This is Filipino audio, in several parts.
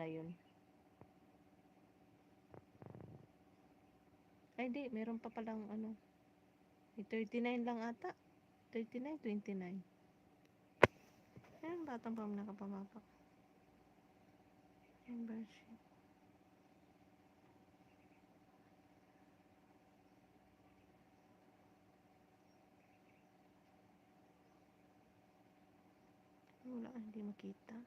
yun. Ay, di. Meron pa palang ano. 39 lang ata. 39, 29. Ayan, batang pa nakapamapa. Membership. Wala, hindi makita.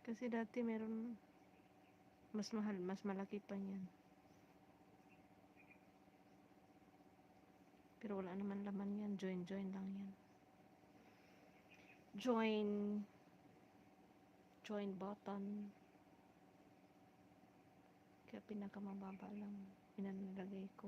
Kasi dati meron mas mahal, mas malaki pa yan. Pero wala naman laman yan. Join lang yan. Join button. Kaya pinakamababa lang pinanilagay ko.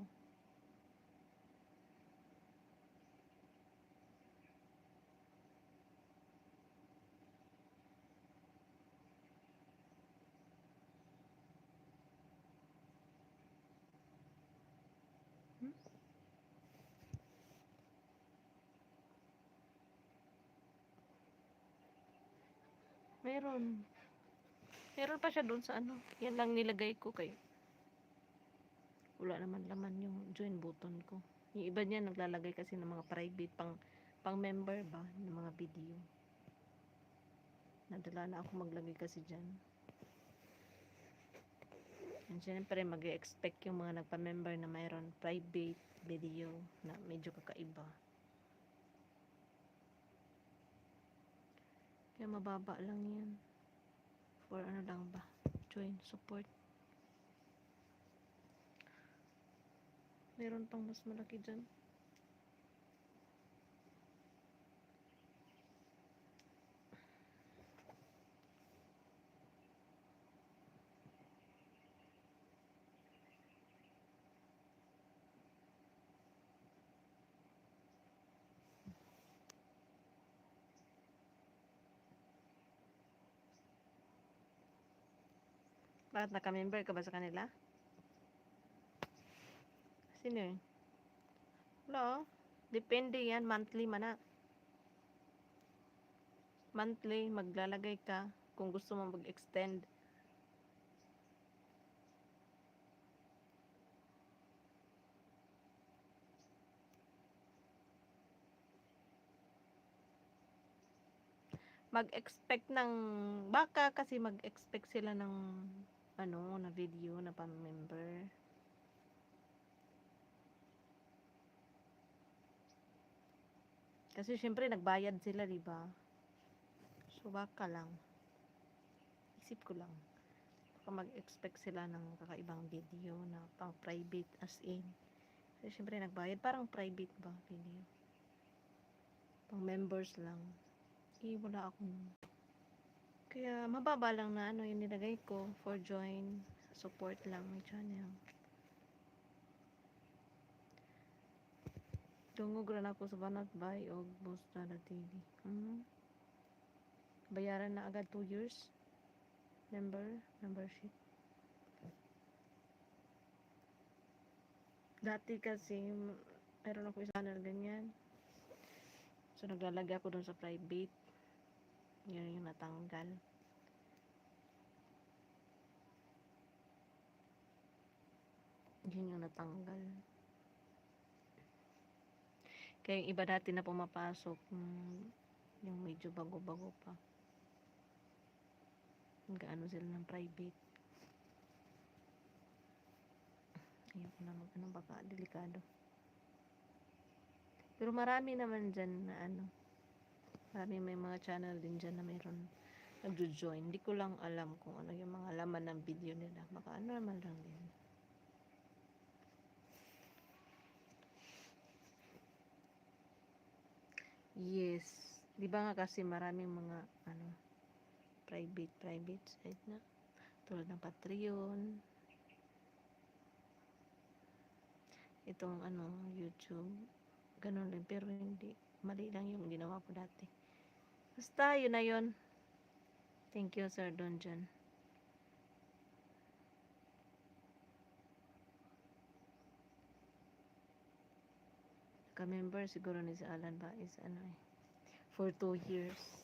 Meron pa siya doon sa ano. Yan lang nilagay ko kay wala naman laman yung join button ko. Yung iba niya naglalagay kasi ng mga private pang member ba ng mga video. Nadala na ako maglagay kasi dyan. And syempre mag-expect yung mga nagpa-member na mayroon private video na medyo kakaiba. Kaya mababa lang yan. For ano lang ba? Join, support. Meron pang mas malaki dyan. Bakit naka-member ka ba sa kanila? Sino yun? Wala. Depende yan. Monthly man na. Monthly, maglalagay ka kung gusto mo mag-extend. Mag-expect ng baka kasi mag-expect sila ng ano na video na pang-member. Kasi syempre nagbayad sila, di ba? So baka lang. Isip ko lang. Baka mag-expect sila ng kakaibang video na pang-private as in. Kasi syempre nagbayad, parang private ba video. Pang-members lang. Wala akong kaya mababa lang na ano yung nilagay ko for join support lang my channel. Tungog rin ako sa banat bay o boss na TV. Bayaran na agad 2 years membership. Dati kasi meron ako isang channel ganyan. So naglalagay ako dun sa private. Yun yung natanggal. Yun yung natanggal. Kaya yung iba dati na pumapasok, yung medyo bago-bago pa. Gaano sila ng private. Ayoko na mag-ano, baka delikado. Pero marami naman dyan na ano. Marami may mga channel din dyan na mayroon nagjo-join. Hindi ko lang alam kung ano yung mga laman ng video nila. Baka normal lang din. Yes. Di ba nga kasi maraming mga ano private site na tulad ng Patreon. Itong ano YouTube. Ganun din pero hindi. Mali lang yung ginawa ko dati. Basta yun na yun. Thank you Sir Don dyan. Ka-member siguro ni si Alan ba is ano for 2 years.